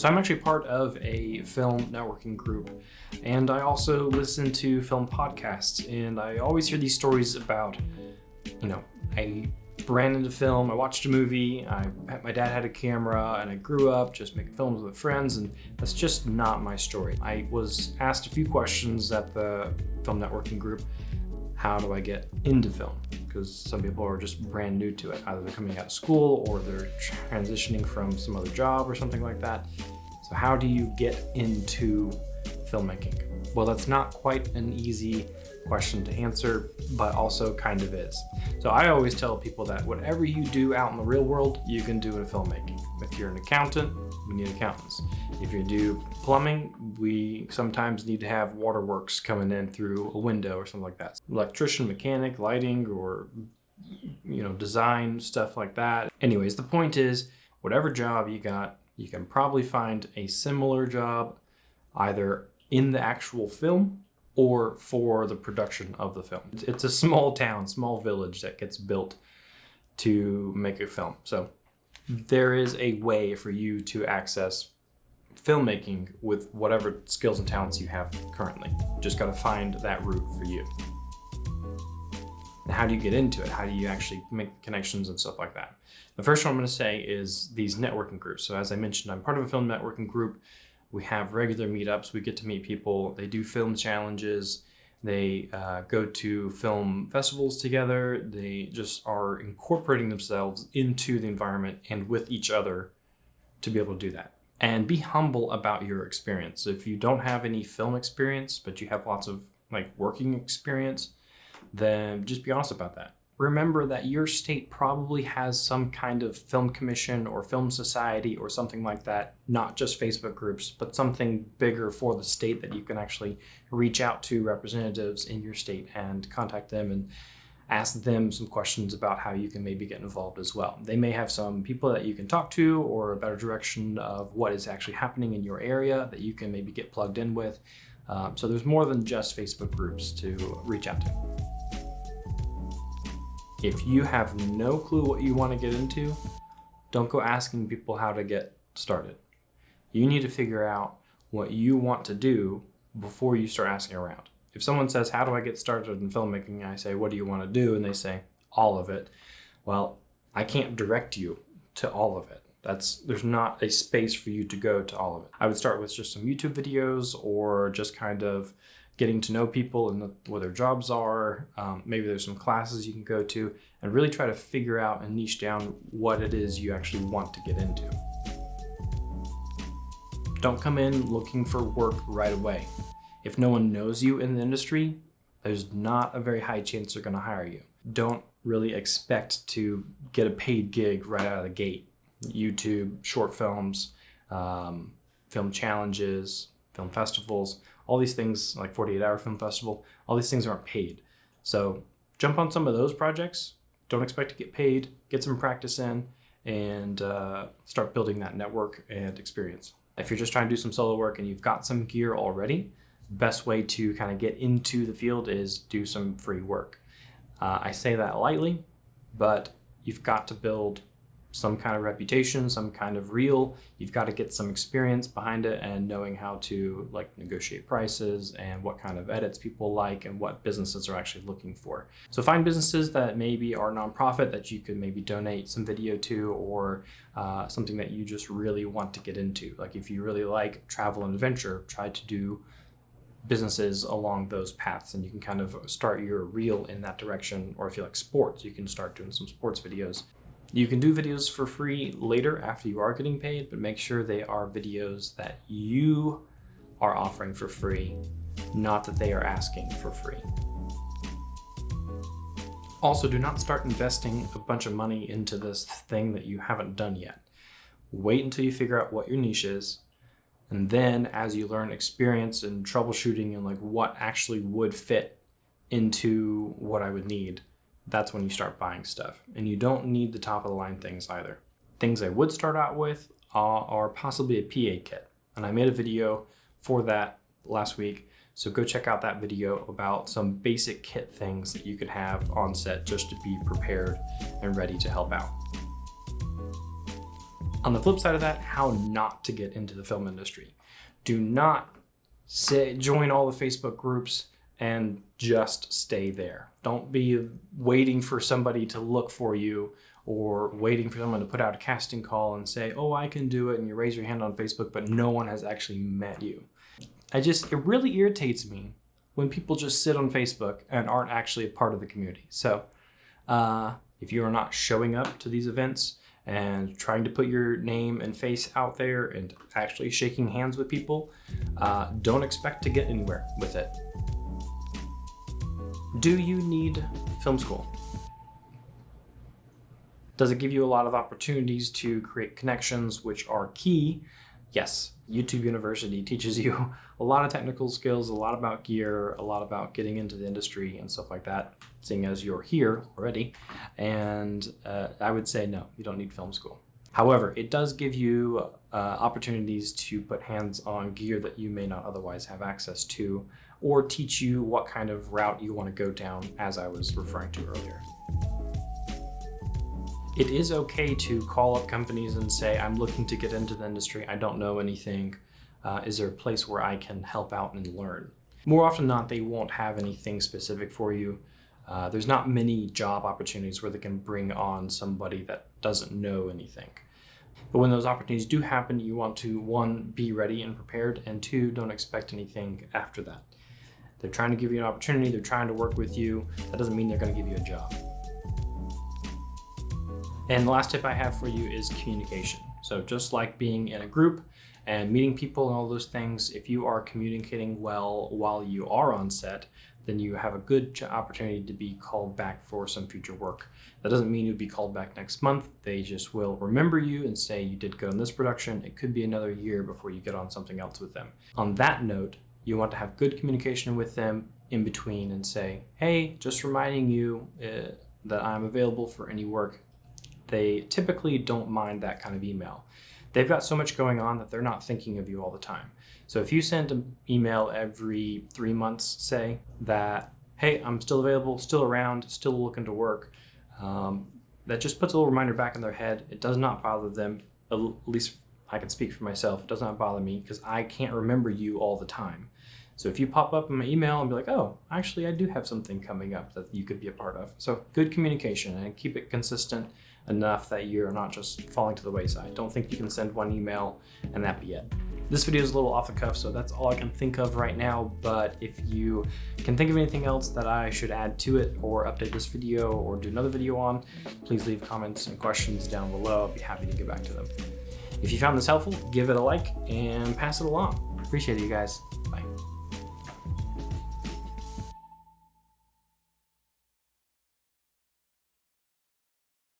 So I'm actually part of a film networking group, and I also listen to film podcasts, and I always hear these stories about, I ran into film, I watched a movie, my dad had a camera, and I grew up just making films with friends, and that's just not my story. I was asked a few questions at the film networking group. How do I get into film? Because some people are just brand new to it. Either they're coming out of school or they're transitioning from some other job or something like that. So how do you get into filmmaking? Well, that's not quite an easy question to answer, but also kind of is. So I always tell people that whatever you do out in the real world, you can do in filmmaking. If you're an accountant, we need accountants. If you do plumbing, we sometimes need to have waterworks coming in through a window or something like that. Electrician, mechanic, lighting, or design, stuff like that. Anyways, the point is, whatever job you got, you can probably find a similar job either in the actual film or for the production of the film. It's a small town, small village that gets built to make a film. So there is a way for you to access filmmaking with whatever skills and talents you have currently. Just got to find that route for you. And how do you get into it? How do you actually make connections and stuff like that? The first one I'm going to say is these networking groups. So as I mentioned, I'm part of a film networking group. We have regular meetups. We get to meet people. They do film challenges. They go to film festivals together. They just are incorporating themselves into the environment and with each other to be able to do that. And be humble about your experience. If you don't have any film experience, but you have lots of working experience, then just be honest about that. Remember that your state probably has some kind of film commission or film society or something like that, not just Facebook groups, but something bigger for the state that you can actually reach out to representatives in your state and contact them and ask them some questions about how you can maybe get involved as well. They may have some people that you can talk to or a better direction of what is actually happening in your area that you can maybe get plugged in with. So there's more than just Facebook groups to reach out to. If you have no clue what you want to get into, don't go asking people how to get started. You need to figure out what you want to do before you start asking around. If someone says, how do I get started in filmmaking? I say, what do you want to do? And they say, all of it. Well, I can't direct you to all of it. There's not a space for you to go to all of it. I would start with just some YouTube videos or just kind of getting to know people and what their jobs are. Maybe there's some classes you can go to and really try to figure out and niche down what it is you actually want to get into. Don't come in looking for work right away. If no one knows you in the industry, there's not a very high chance they're going to hire you. Don't really expect to get a paid gig right out of the gate. YouTube, short films, film challenges, film festivals, all these things like 48-hour film festival, all these things aren't paid. So jump on some of those projects. Don't expect to get paid, get some practice in, and start building that network and experience. If you're just trying to do some solo work and you've got some gear already, the best way to kind of get into the field is do some free work. I say that lightly, but you've got to build some kind of reputation, some kind of reel. You've got to get some experience behind it and knowing how to negotiate prices and what kind of edits people like and what businesses are actually looking for. So find businesses that maybe are nonprofit that you could maybe donate some video to, or something that you just really want to get into. Like if you really like travel and adventure, try to do businesses along those paths, and you can kind of start your reel in that direction. Or if you like sports, you can start doing some sports videos. You can do videos for free later after you are getting paid, but make sure they are videos that you are offering for free, not that they are asking for free. Also, do not start investing a bunch of money into this thing that you haven't done yet. Wait until you figure out what your niche is, and then as you learn experience and troubleshooting and what actually would fit into what I would need, that's when you start buying stuff. And you don't need the top of the line things either. Things I would start out with are possibly a PA kit. And I made a video for that last week. So go check out that video about some basic kit things that you could have on set just to be prepared and ready to help out. On the flip side of that, how not to get into the film industry. Do not join all the Facebook groups and just stay there. Don't be waiting for somebody to look for you or waiting for someone to put out a casting call and say, oh, I can do it, and you raise your hand on Facebook, but no one has actually met you. It really irritates me when people just sit on Facebook and aren't actually a part of the community. So if you are not showing up to these events and trying to put your name and face out there and actually shaking hands with people, don't expect to get anywhere with it. Do you need film school? Does it give you a lot of opportunities to create connections, which are key? Yes, YouTube University teaches you a lot of technical skills, a lot about gear, a lot about getting into the industry and stuff like that, seeing as you're here already. And I would say no, you don't need film school. However, it does give you opportunities to put hands on gear that you may not otherwise have access to, or teach you what kind of route you want to go down, as I was referring to earlier. It is okay to call up companies and say, I'm looking to get into the industry. I don't know anything. Is there a place where I can help out and learn? More often than not, they won't have anything specific for you. There's not many job opportunities where they can bring on somebody that doesn't know anything. But when those opportunities do happen, you want to, one, be ready and prepared, and two, don't expect anything after that. They're trying to give you an opportunity. They're trying to work with you. That doesn't mean they're going to give you a job. And the last tip I have for you is communication. So just like being in a group and meeting people and all those things, if you are communicating well while you are on set, then you have a good opportunity to be called back for some future work. That doesn't mean you'll be called back next month. They just will remember you and say you did good on this production. It could be another year before you get on something else with them. On that note, you want to have good communication with them in between and say, hey, just reminding you that I'm available for any work. They typically don't mind that kind of email. They've got so much going on that they're not thinking of you all the time. So if you send an email every 3 months, say that, hey, I'm still available, still around, still looking to work, that just puts a little reminder back in their head. It does not bother them, at least I can speak for myself. It does not bother me because I can't remember you all the time. So if you pop up in my email and be like, oh, actually I do have something coming up that you could be a part of. So good communication and keep it consistent enough that you're not just falling to the wayside. Don't think you can send one email and that be it. This video is a little off the cuff, so that's all I can think of right now, but if you can think of anything else that I should add to it or update this video or do another video on, please leave comments and questions down below. I'll be happy to get back to them. If you found this helpful, give it a like and pass it along. Appreciate it, you guys. Bye.